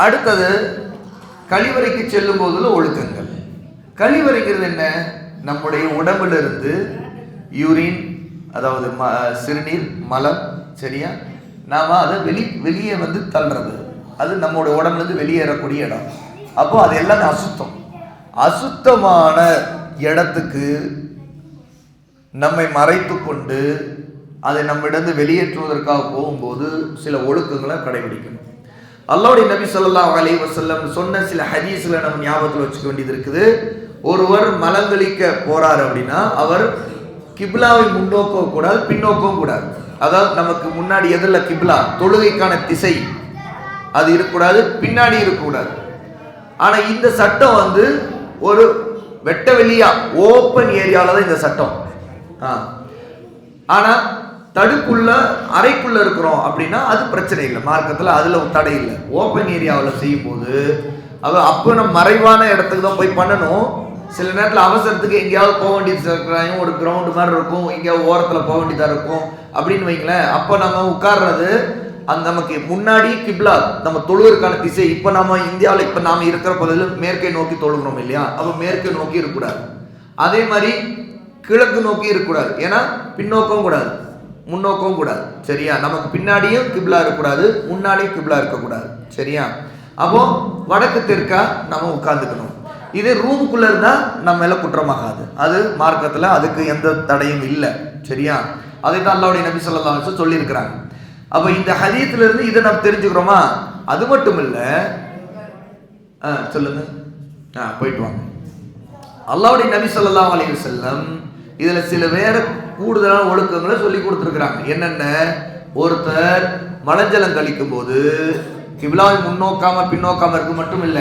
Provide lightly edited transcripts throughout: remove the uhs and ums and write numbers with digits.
அடுத்தது கழிவறைக்கு செல்லும் போதுள்ள ஒழுக்கங்கள். கழிவறைங்கிறது என்ன? நம்முடைய உடம்புல இருந்து யூரின், அதாவது சிறுநீர், மலம், சரியா, நாம அதை வெளியே வந்து தள்ளுறது. அது நம்மளுடைய உடம்புல இருந்து வெளியேறக்கூடிய இடம். அப்போ அது எல்லாமே அசுத்தம். அசுத்தமான இடத்துக்கு நம்மை மறைத்து கொண்டு அதை நம்மிடந்து வெளியேற்றுவதற்காக போகும்போது சில ஒழுக்கங்களை கடைபிடிக்கணும். அல்லாஹ்வுடைய நபி ஸல்லல்லாஹு அலைஹி வஸல்லம் சொன்ன சில ஹதீஸ்களை நம்ம ஞாபகத்தில் வச்சுக்க வேண்டியது இருக்குது. ஒருவர் மலங்கழிக்க போறாரு அப்படின்னா அவர் கிப்லாவை முன்னோக்கவும் கூடாது, பின்னோக்கவும் கூடாது. அதாவது நமக்கு முன்னாடி எதிரில் கிப்லா, தொழுகைக்கான திசை, அது இருக்கக்கூடாது, பின்னாடி இருக்கக்கூடாது. ஆனா இந்த சட்டம் வந்து ஒரு வெட்ட வெளியா ஓப்பன் ஏரியால தான் இந்த சட்டம். ஆனா தடுப்புள்ள அறைக்குள்ள இருக்கிறோம் அப்படின்னா அது பிரச்சனை இல்லை, மார்க்கத்தில் அதுல தடை இல்லை. ஓப்பன் ஏரியாவில் செய்யும் போது அப்போ நம்ம மறைவான இடத்துக்கு தான் போய் பண்ணணும். சில நேரத்தில் அவசரத்துக்கு எங்கேயாவது போக வேண்டியது இருக்கிறாங்க, ஒரு கிரவுண்டு மாதிரி இருக்கும், எங்கேயாவது ஓரத்தில் போக வேண்டியதாக இருக்கும் அப்படின்னு வைங்களேன். அப்போ நம்ம உட்கார்றது அந்த நமக்கு முன்னாடி கிப்லா, நம்ம தொழுவதற்கான திசை. இப்போ நம்ம இந்தியாவில் இப்போ நாம இருக்கிற பகுதியில் மேற்கை நோக்கி தொழுகிறோம் இல்லையா? அப்போ மேற்கை நோக்கி இருக்கக்கூடாது. அதே மாதிரி கிழக்கு நோக்கி இருக்கக்கூடாது. ஏன்னா பின்னோக்கவும் கூடாது, முன்னோக்கவும் கூடாது. சரியா? நமக்கு பின்னாடியும் கிப்லா இருக்கக்கூடாது, முன்னாடியும் கிப்லா இருக்கக்கூடாது. சரியா? அப்போ வடக்கு தெற்கா நம்ம உட்கார்ந்துக்கணும். இது ரூமுக்குள்ள இருந்தா நம்ம மேல குற்றமாகாது. அது மார்க்கத்துல அதுக்கு எந்த தடையும் இல்லை. சரியா? அதை தான் அல்லாஹ்வுடைய நபி ஸல்லல்லாஹு அலைஹி வஸல்லம் சொல்லி இருக்கிறாங்க. அப்ப இந்த ஹதீஸ்ல இருந்து இதை நம்ம தெரிஞ்சுக்கிறோமா? அது மட்டும் இல்ல, சொல்லுங்க, போயிட்டு வாங்க. அல்லாஹ்வுடைய நபி ஸல்லல்லாஹு அலைஹி வஸல்லம் இதுல சில வேற கூடுதலான ஒழுக்கங்களை சொல்லி கொடுத்துருக்கிறாங்க. என்னென்ன? ஒருத்தர் மலஜலம் கழிக்கும் போது கிப்லாவை முன்னோக்காம பின்னோக்காம இருக்க மட்டும் இல்ல,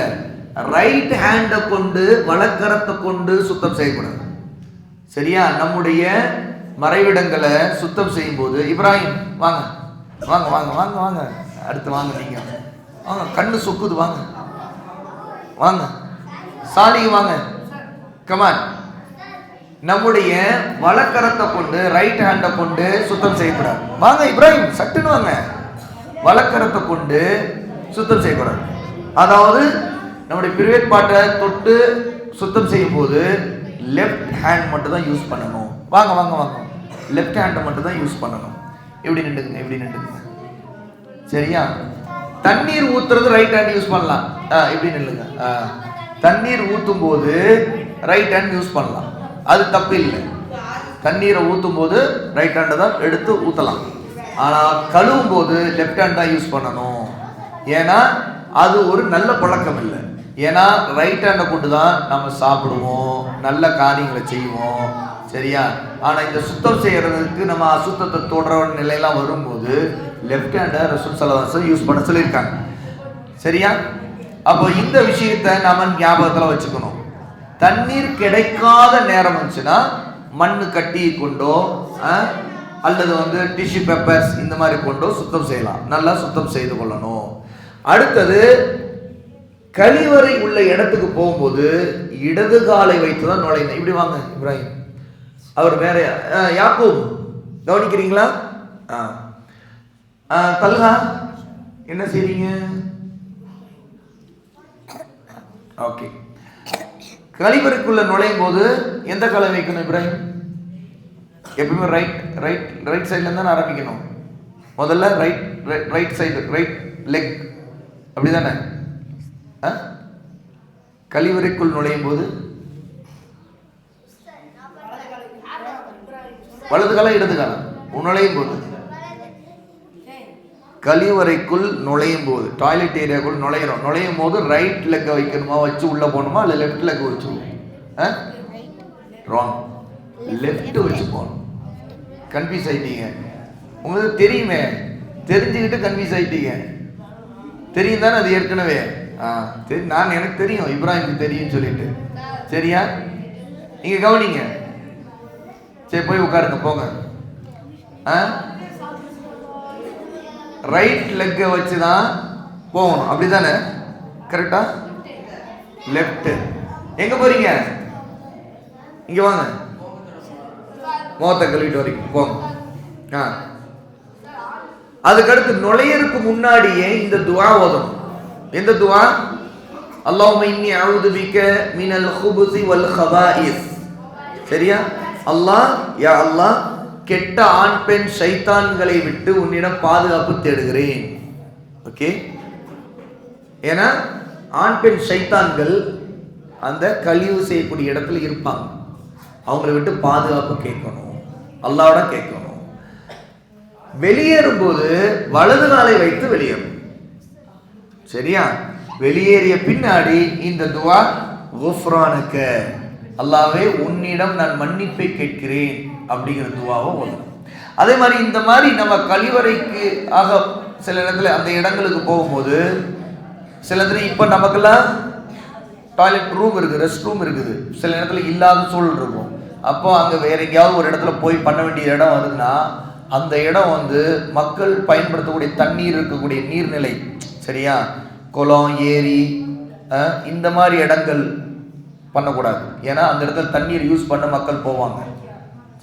ரைட் ஹேண்டை கொண்டு வலக்கரத்தை கொண்டு சுத்தம் செய்யக்கூடாது. சரியா? நம்முடைய மறைவிடங்களை சுத்தம் செய்யும் போது, இப்ராஹிம் வாங்க வாங்க வாங்க வாங்க வாங்க, அடுத்து வாங்க, நீங்க வாங்க, கண்ணு சொக்குது, வாங்க வாங்க, சாலிக்கு வாங்க, கமான். நம்முடைய வலக்கரத்தை கொண்டு ரைட் ஹேண்டை கொண்டு சுத்தம் செய்யக்கூடாது. வாங்க இப்ராஹிம், சட்டுன்னு வாங்க. வலக்கரத்தை கொண்டு சுத்தம் செய்யக்கூடாது. அதாவது நம்முடைய பிரைவேட் பார்ட்டை தொட்டு சுத்தம் செய்யும் போது லெஃப்ட் ஹேண்ட் மட்டும் தான் யூஸ் பண்ணணும். வாங்க வாங்க வாங்க, லெஃப்ட் ஹேண்டை மட்டும் தான் யூஸ் பண்ணணும். எப்படி நின்றுங்க, எப்படி நின்றுங்க. சரியா? தண்ணீர் ஊத்துறது ரைட் ஹேண்ட் யூஸ் பண்ணலாம். எப்படி நில்லுங்க. தண்ணீர் ஊத்தும் போது ரைட் ஹேண்ட் யூஸ் பண்ணலாம், அது தப்பு இல்லை. தண்ணீரை ஊத்தும் போது ரைட் ஹேண்டை தான் எடுத்து ஊத்தலாம். ஆனா கழுவும் போது லெஃப்ட் ஹேண்ட் தான் யூஸ் பண்ணணும். ஏன்னா அது ஒரு நல்ல பழக்கம் இல்லை. ஏன்னா ரைட் ஹேண்டை கொண்டு தான் நம்ம சாப்பிடுவோம், நல்ல காரியங்களை செய்வோம். சரியா? ஆனா இந்த சுத்தம் செய்யறதுக்கு நம்ம அசுத்தத்தை தொடர நிலையெல்லாம் வரும்போது லெஃப்ட் ஹேண்டை ரசூல் ஸல்லல்லாஹு அலைஹி வஸல்லம் யூஸ் பண்ண சொல்லியிருக்காங்க. சரியா? அப்போ இந்த விஷயத்தை நாம ஞாபகத்துல வச்சுக்கணும். தண்ணீர் கிடைக்காத நேரம் வந்துச்சுன்னா மண்ணு கட்டி கொண்டோ அல்லது வந்து டிஷ்யூ பேப்பர்ஸ் இந்த மாதிரி கொண்டோ சுத்தம் செய்யலாம். நல்லா சுத்தம் செய்து கொள்ளணும். அடுத்தது, கழிவறை உள்ள இடத்துக்கு போகும்போது இடது காலை வைத்துதான் நுழையணும். இப்படி வாங்க இப்ராஹிம், அவர் வேற. யாக்கூப், கவனிக்கிறீங்களா? தல்ஹா, என்ன செய்றீங்க? ஓகே. கழிவறைக்குள்ள நுழையும் போது எந்த காலை வைக்கணும் இப்ராஹிம்? எப்பவுமே ரைட் சைட்ல இருந்தா ஆரம்பிக்கணும். முதல்ல ரைட் சைடு, ரைட் லெக், அப்படிதானே? கழிவறைக்குள் நுழையும் போது வலது காலம் இடது காலம் நுழையும் போது, கழிவறைக்குள் நுழையும் போது, டாய்லெட் ஏரியாக்குள் நுழையும் போது ரைட் லெக்கை வைக்கணுமா, வச்சு உள்ள போகணுமா, இல்லை லெஃப்ட் லெக் வச்சு? ராங், லெஃப்ட் வச்சு போகணும். கன்ஃபியூஸ் ஆயிட்டீங்க. உங்களுக்கு தெரியுமே, தெரிஞ்சுக்கிட்டு கன்ஃபியூஸ் ஆயிட்டீங்க. தெரியும் தானே அது ஏற்கனவே? நான் எனக்கு தெரியும், இப்ராஹிமுக்கு தெரியும் சொல்லிட்டு. சரியா? நீங்க கவனிங்க. சரி, போய் உட்காருங்க, போங்க. ரைட் லெக்கை வச்சு தான் போகணும், அப்படிதானே? கரெக்டா? லெஃப்ட். எங்க போறீங்க? இங்க வாங்க, முகத்தை கழுவிட்டு வரைக்கும் போங்க. அதுக்கடுத்து நுழையறதுக்கு முன்னாடியே இந்த துஆ ஓதணும். எந்த துவா? அல்லாஹும்ம இன்னி அஊது பிக மினல் குபுஸி வல் கபாயிஸ். சரியா? அல்லாஹ், யா அல்லாஹ், கெட்ட ஆண் பெண் ஷைத்தான்களை விட்டு உன்னிடம் பாதுகாப்பு தேடுகிறேன். ஓகே, ஏன்னா ஆண் பெண் ஷைத்தான்கள் அந்த கழிவு செய்யக்கூடிய இடத்துல இருப்பாங்க. அவங்களை விட்டு பாதுகாப்பு கேட்கணும், அல்லாஹ்வோட கேட்கணும். வெளியேறும்போது வலது காலை வைத்து வெளியேறும். சரியா? வெளியேறிய பின்னாடி இந்த துவா, குஃப்ரானக, அல்லாஹ்வே உன்னிடம் நான் மன்னிப்பை கேட்கிறேன் அப்படிங்கிற துவாவை ஓதணும். அதே மாதிரி இந்த மாதிரி நம்ம கழிவறைக்கு ஆக சில இடத்துல அந்த இடங்களுக்கு போகும்போது சில இடத்துல இப்போ நமக்கெல்லாம் டாய்லெட் ரூம் இருக்குது, ரெஸ்ட் ரூம் இருக்குது, சில இடத்துல இல்லாத சூழல் இருக்கும். அப்போ அங்கே வேற எங்கேயாவது ஒரு இடத்துல போய் பண்ண வேண்டிய இடம் வருதுன்னா அந்த இடம் வந்து மக்கள் பயன்படுத்தக்கூடிய தண்ணீர் இருக்கக்கூடிய நீர்நிலை, சரியா, குளம், ஏரி, இந்த மாதிரி இடங்கள் பண்ணக்கூடாது. ஏன்னா அந்த இடத்துல தண்ணீர் யூஸ் பண்ண மக்கள் போவாங்க.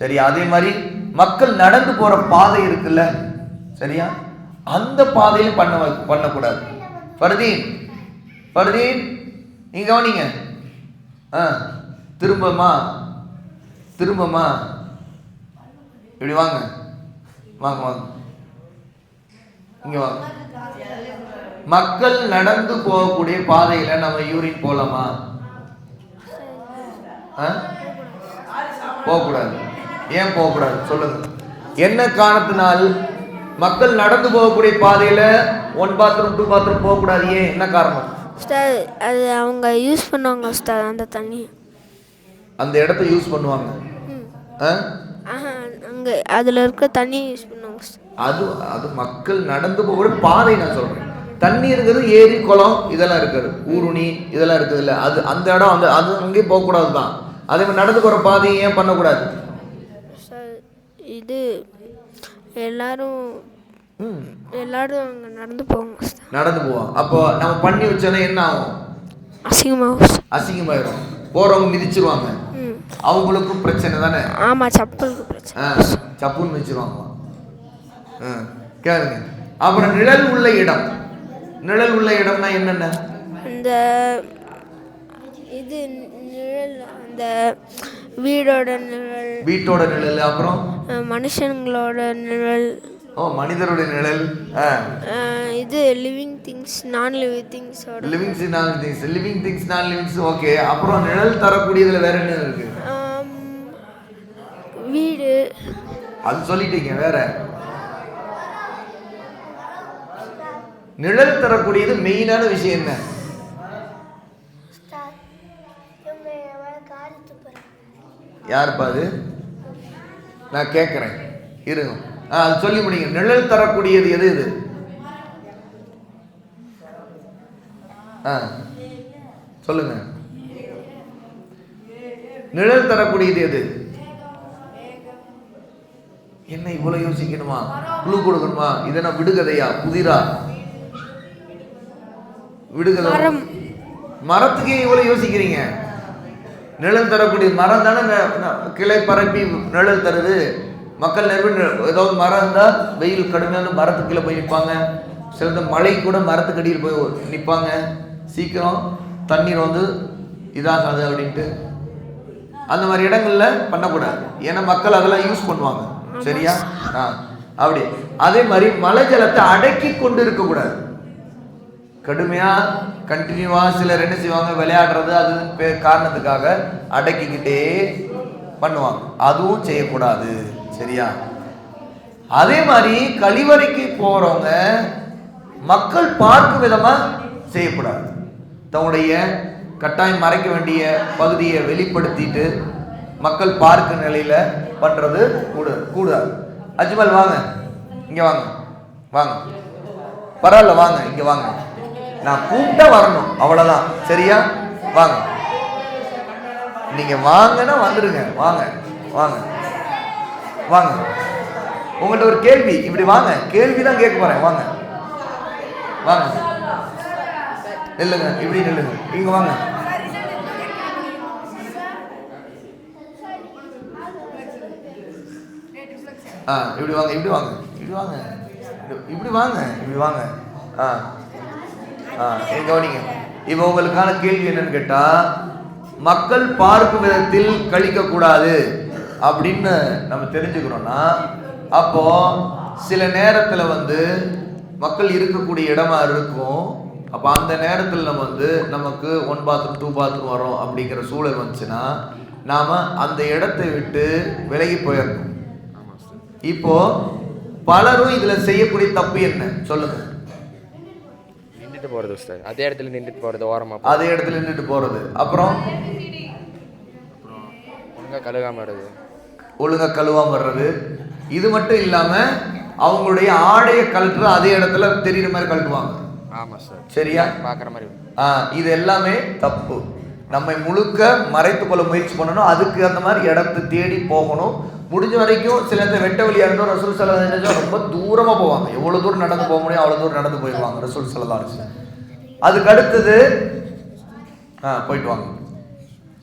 சரியா? அதே மாதிரி மக்கள் நடந்து போற பாதை இருக்குல்ல, சரியா, அந்த பாதையிலும் பண்ணக்கூடாது. ஃபர்தீன், ஃபர்தீன், நீங்க கவனிங்க. திரும்பமா திரும்பமா இப்படி வாங்க, வாங்க வாங்க, இங்க வாங்க. மக்கள் நடந்து போகக்கூடிய பாதையில நம்ம யூரின் போலாமா? போகக்கூடாது. ஏன் போகக்கூடாது சொல்லுங்க. என்ன காரணத்தினால் மக்கள் நடந்து போகக்கூடிய பாதையில 1 பாத்ரூம் 2 பாத்ரூம் போகக்கூடாது? ஏன், என்ன காரணம்? அது அவங்க யூஸ் பண்ணுவாங்க உஸ்தாத், அந்த தண்ணி அந்த இடத்த யூஸ் பண்ணுவாங்க. அங்க அதுல இருக்க தண்ணி யூஸ் பண்ணுவாங்க. அது மக்கள் நடந்து போகக்கூடிய பாதை நான் சொல்றேன். தண்ணி இருக்குது, ஏரி, குளம் இதெல்லாம் இருக்குது, ஊருணி இதெல்லாம் இருக்குது இல்லை, அது அந்த இடம் அந்த அது அங்கேயும் போகக்கூடாது தான். அதே மாதிரி நடந்து போகிற பாதையை ஏன் பண்ணக்கூடாது? இது எல்லாரும் அங்கே நடந்து போவாங்க. அப்போ நம்ம பண்ணி வச்சோன்னா என்ன ஆகும்? அசிங்கமாயிரும். போகிறவங்க மிதிச்சிருவாங்க, அவங்களுக்கும் பிரச்சனை தானே. ஆமாம், சப்பலுக்கு பிரச்சனை, சப்புன்னு வச்சிருவாங்க. கேளுங்க. அப்புறம் நிழல் உள்ள இடம். நிழல் உள்ள இடம்னா என்னென்ன? இந்த இது நிழல், அந்த வீடோட நிழல், அப்புறம் மனுஷங்களோட நிழல், மனிதருடைய நிழல், இது லிவிங் திங்ஸ், நான் லிவிங் திங்ஸ், லிவிங் திங்ஸ், நான் லிவிங்ஸ். ஓகே, அப்புறம் நிழல் தரக்கூடியதுல வேற என்ன இருக்கு? வீடு, அது சொல்லிட்டீங்க. வேற நிழல் தரக்கூடியது மெயினான விஷயம் என்ன? யாருப்பா அது? நான் கேட்கிறேன், இருங்க. அது சொல்லி முடியுங்க. நிழல் தரக்கூடியது எது? இது சொல்லுங்க. நிழல் தரக்கூடியது எது? என்ன இவ்வளவு யோசிக்கணுமா? குழு கொடுக்கணுமா? இதென்ன விடுகதையா, புதிரா? விடுகதை. மரத்துக்கே இவ்வளவு யோசிக்கிறீங்க? நிழல் தரக்கூடிய மரம் தானே கிளை பரப்பி நிழல் தருது. மக்கள் ஏதாவது மரம் இருந்தால் வெயில் கடுமையான மரத்துக்குள்ளே போய் நிற்பாங்க. சில மழை கூட மரத்துக்கடியில் போய் நிற்பாங்க. சீக்கிரம் தண்ணீர் வந்து இதாகாது அப்படின்ட்டு அந்த மாதிரி இடங்கள்ல பண்ணக்கூடாது. ஏன்னா மக்கள் அதெல்லாம் யூஸ் பண்ணுவாங்க. சரியா? அப்படி. அதே மாதிரி மழை ஜலத்தை அடக்கி கொண்டு இருக்கக்கூடாது. கடுமையா கண்டினியூவா சிலர் என்ன செய்வாங்க, விளையாடுறது அது காரணத்துக்காக அடக்கிக்கிட்டே பண்ணுவாங்க. அதுவும் செய்யக்கூடாது. சரியா? அதே மாதிரி கழிவறைக்கு போறவங்க மக்கள் பார்க்கும் விதமா செய்யக்கூடாது. தன்னுடைய கட்டாயம் மறைக்க வேண்டிய பகுதியை வெளிப்படுத்திட்டு மக்கள் பார்க்க நிலையில பண்றது கூடாது. அஜ்மல் வாங்க, இங்க வாங்க, வாங்க, பரவாயில்ல வாங்க, இங்க வாங்க. நான் கூப்பிட்டா வரணும், அவ்வளவுதான். சரியா? வாங்க, நீங்க வாங்கன்னா வந்துருங்க. வாங்க வாங்க வாங்க. உங்கள்கிட்ட ஒரு கேள்வி, இப்படி வாங்க, கேள்விதான் கேட்க போறேன். வாங்க வாங்க, நில்லுங்க, இப்படி நில்லுங்க, இங்க வாங்க. இப்படி வாங்க, இப்படி வாங்க, இப்படி வாங்க, இப்படி வாங்க, இப்படி வாங்க. கவனிங்க. இப்போ உங்களுக்கான கேள்வி என்னன்னு கேட்டா, மக்கள் பார்க்கும் விதத்தில் கழிக்க கூடாது அப்படின்னு நம்ம தெரிஞ்சுக்கிறோம்னா, அப்போ சில நேரத்தில் மக்கள் இருக்கக்கூடிய இடமா இருக்கும். அப்போ அந்த நேரத்தில் நம்ம நமக்கு 1 பாத்ரூம் 2 பாத்ரூம் வரும் அப்படிங்கிற சூழல் வந்துச்சுன்னா நாம் அந்த இடத்தை விட்டு விலகி போயிடணும். இப்போ பலரும் இதில் செய்யக்கூடிய தப்பு என்ன சொல்லுங்க? நின்றுட்டு போகிறது சார், அதே இடத்துல நின்றுட்டு போகிறது, ஓரமாக அதே இடத்துல நின்றுட்டு போகிறது. அப்புறம் ஒழுங்காக கழுகாமல் வருது, ஒழுங்காக கழுவாமல் வர்றது. இது மட்டும் இல்லாமல் அவங்களுடைய ஆடையை கழட்டுற அதே இடத்துல தெரியுற மாதிரி கழட்டுவாங்க. ஆமாம் சார், சரியா? பார்க்குற மாதிரி. இது எல்லாமே தப்பு. நம்மை முழுக்க மறைத்து கொள்ள முயற்சி பண்ணணும். அதுக்கு அந்த மாதிரி இடத்தை தேடி போகணும். முடிஞ்ச வரைக்கும் சில இந்த வெட்ட வழியாக இருந்தோம். ரசூல் ஸல்லல்லாஹு அலைஹி வஸல்லம் ரொம்ப தூரமாக போவாங்க. எவ்வளோ தூரம் நடந்து போக முடியும் அவ்வளோ தூரம் நடந்து போயிடுவாங்க ரசூல் ஸல்லல்லாஹு அலைஹி வஸல்லம். அதுக்கு அடுத்தது போயிட்டு வாங்க.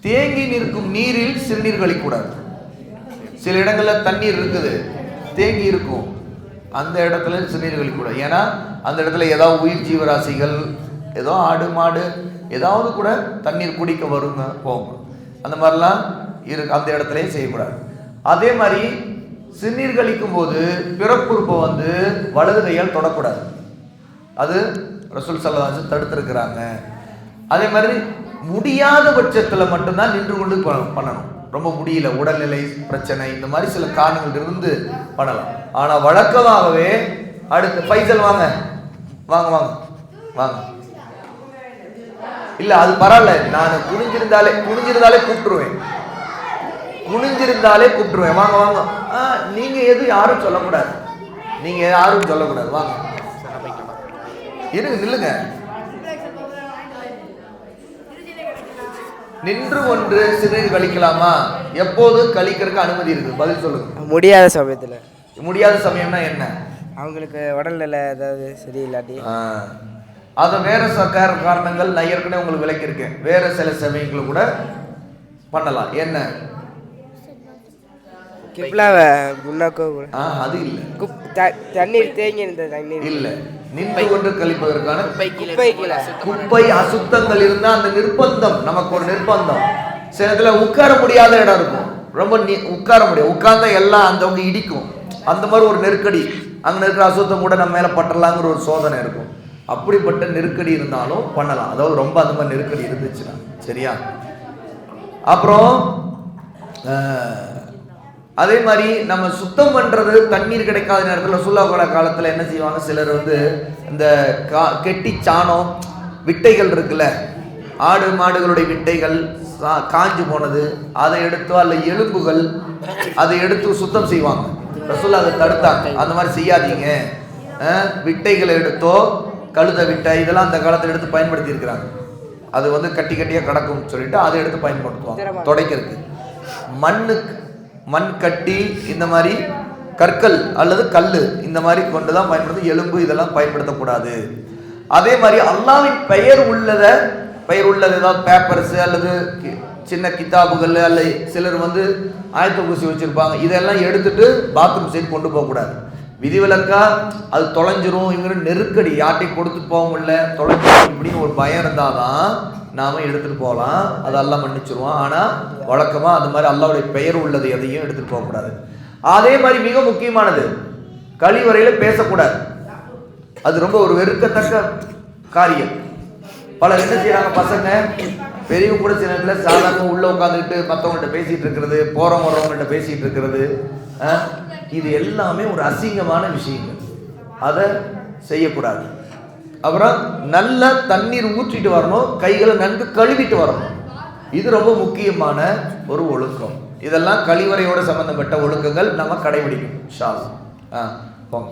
தேங்கி நிற்கும் நீரில் சிறுநீர் கழிக்கூடாது. சில இடங்களில் தண்ணீர் இருக்குது, தேங்கி இருக்கும், அந்த இடத்துல சிறுநீர் கழிக்கூடாது. ஏன்னா அந்த இடத்துல ஏதாவது உயிர் ஜீவராசிகள், ஏதோ ஆடு மாடு ஏதாவது கூட தண்ணீர் குடிக்க வருங்க போங்க, அந்த மாதிரிலாம் இருக்கு, அந்த இடத்துலையும் செய்யக்கூடாது. அதே மாதிரி சிறுநீர் கழிக்கும் போது பிறப்புறுப்பை வலது கையால் தொடக்கூடாது. அது ரசூல் ஸல்லல்லாஹு அலைஹி வஸல்லம் தடுத்திருக்கிறாங்க. அதே மாதிரி முடியாத பட்சத்தில் மட்டும்தான் நின்று கொண்டு பண்ணணும். ரொம்ப முடியல, உடல்நிலை பிரச்சனை, இந்த மாதிரி சில காரணங்கள் இருந்து பண்ணலாம். ஆனால் வழக்கமாகவே அடுத்து பைசல் வாங்க வாங்க வாங்க வாங்க, இல்லை அது பரவாயில்ல, நான் குனிஞ்சிருந்தாலே கூப்பிட்டுருவேன், வாங்க வாங்க. நீங்க எதுவும் யாரும் சொல்லக்கூடாது, வாங்க இருங்க, நில்லுங்க. நின்று ஒன்று சிறுநீர் கழிக்கலாமா? எப்போது கழிக்கிறதுக்கு அனுமதி இருக்கு? பதில் சொல்லுங்க. முடியாத சமயத்தில். முடியாத சமயம்னா என்ன? அவங்களுக்கு உடல்நிலை ஏதாவது சரியில்லாட்டி அது வேற காரணங்கள் நான் ஏற்கனவே உங்களுக்கு விளக்கியிருக்கேன். வேற சில சமயங்களை கூட பண்ணலாம். என்ன? கிப்லாவை முன்னாக்கோ அது இல்லை, தண்ணீர் தேங்கி இருந்த தண்ணீர் இல்லை, நின்று கொண்டு கழிப்பதற்கான குப்பை அசுத்தங்கள் இருந்தா அந்த நிர்பந்தம், நமக்கு ஒரு நிர்பந்தம். சில இடத்துல உட்கார முடியாத இடம் இருக்கும், ரொம்ப உட்கார முடியாது, உட்கார்ந்தா எல்லாம் அந்த இடிக்கும், அந்த மாதிரி ஒரு நெருக்கடி, அங்கே இருக்கிற அசுத்தம் கூட நம்ம மேலே பட்டலாங்கிற ஒரு சோதனை இருக்கும். அப்படிப்பட்ட நெருக்கடி இருந்தாலும் பண்ணலாம். அதாவது ரொம்ப அந்த மாதிரி நெருக்கடி இருந்துச்சுன்னா. சரியா? அப்புறம் அதே மாதிரி நம்ம சுத்தம் பண்றது தண்ணீர் கிடைக்காத நேரத்தில் ரசூலுல்லாஹி காலத்தில் என்ன செய்வாங்க, சிலர் இந்த கெட்டி சாணம் விட்டைகள் இருக்குல்ல, ஆடு மாடுகளுடைய விட்டைகள் காஞ்சு போனது, அதை எடுத்தோ அல்ல எலும்புகள் அதை எடுத்து சுத்தம் செய்வாங்க. ரசூலுல்லாஹி அதை தடுத்தாங்க, அந்த மாதிரி செய்யாதீங்க. விட்டைகளை எடுத்தோ, கழுத விட்டை இதெல்லாம் அந்த காலத்தில் எடுத்து பயன்படுத்தி இருக்கிறாங்க. அது கட்டி கட்டியாக கிடக்கும் சொல்லிட்டு அதை எடுத்து பயன்படுத்துவாங்க துடைக்கிறதுக்கு. மண் கட்டி இந்த மாதிரி கற்கள் அல்லது கல் இந்த மாதிரி கொண்டு தான் பயன்படுத்தும். எலும்பு இதெல்லாம் பயன்படுத்தக்கூடாது. அதே மாதிரி அல்லாஹ்வின் பெயர் உள்ளது ஏதாவது பேப்பர்ஸ் அல்லது சின்ன கிதாபுகள் அல்ல சிலர் ஆயத்த பூசி வச்சிருப்பாங்க, இதெல்லாம் எடுத்துட்டு பாத்ரூம் சைடு கொண்டு போகக்கூடாது. விதிவிலக்கா அது தொலைஞ்சிரும், இவங்க நெருக்கடி, யார்ட்டையும் கொடுத்து போக முடியல, தொலைஞ்சிரும் இப்படின்னு ஒரு பயம் இருந்தாதான் நாம எடுத்துட்டு போகலாம், அது அல்லாஹ் மன்னிச்சிருவான். ஆனா வழக்கமா அந்த மாதிரி அல்லாஹ்வுடைய பெயர் உள்ளது எதையும் எடுத்துட்டு போகக்கூடாது. அதே மாதிரி மிக முக்கியமானது, கழிவறையில பேசக்கூடாது. அது ரொம்ப ஒரு வெறுக்கத்தக்க காரியம். பலர் என்ன செய்யறாங்க, பசங்க பெரியவங்க கூட சில நேரத்தில் சாதாரண உள்ள உட்காந்துக்கிட்டு மற்றவங்கள்ட்ட பேசிட்டு இருக்கிறது, போறவங்கள்ட்ட பேசிட்டு இருக்கிறது, இது எல்லாமே ஒரு அசிங்கமான விஷயங்கள். அதை செய்யக்கூடாது. அப்புறம் நல்ல தண்ணீர் ஊற்றிட்டு வரணும், கைகளை நன்கு கழுவிட்டு வரணும். இது ரொம்ப முக்கியமான ஒரு ஒழுக்கம். இதெல்லாம் கழிவறையோட சம்பந்தப்பட்ட ஒழுக்கங்கள் நம்ம கடைபிடிக்கணும். போங்க.